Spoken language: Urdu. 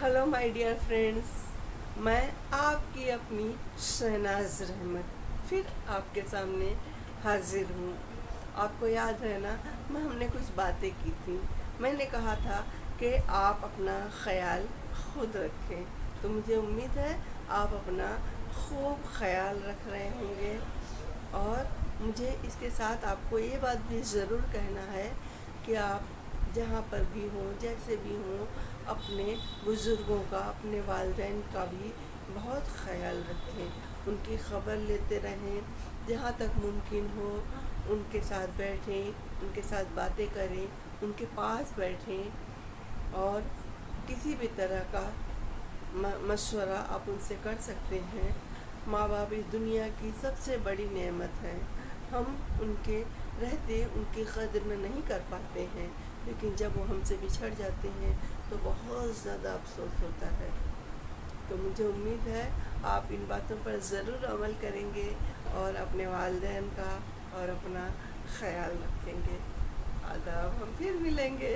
ہلو مائی ڈیئر فرینڈس، میں آپ کی اپنی شہناز رحمت پھر آپ کے سامنے حاضر ہوں۔ آپ کو یاد ہے نا، ہم نے کچھ باتیں کی تھیں۔ میں نے کہا تھا کہ آپ اپنا خیال خود رکھیں، تو مجھے امید ہے آپ اپنا خوب خیال رکھ رہے ہوں گے۔ اور مجھے اس کے ساتھ آپ کو یہ بات بھی ضرور کہنا ہے کہ آپ جہاں پر بھی ہوں، جیسے بھی ہوں، اپنے بزرگوں کا، اپنے والدین کا بھی بہت خیال رکھیں، ان کی خبر لیتے رہیں، جہاں تک ممکن ہو ان کے ساتھ بیٹھیں، ان کے ساتھ باتیں کریں، ان کے پاس بیٹھیں، اور کسی بھی طرح کا مشورہ آپ ان سے کر سکتے ہیں۔ ماں باپ اس دنیا کی سب سے بڑی نعمت ہے۔ ہم ان کے رہتے ان کی قدر میں نہیں کر پاتے ہیں، لیکن جب وہ ہم سے بچھڑ جاتے ہیں تو بہت زیادہ افسوس ہوتا ہے۔ تو مجھے امید ہے آپ ان باتوں پر ضرور عمل کریں گے اور اپنے والدین کا اور اپنا خیال رکھیں گے۔ آداب، ہم پھر ملیں گے۔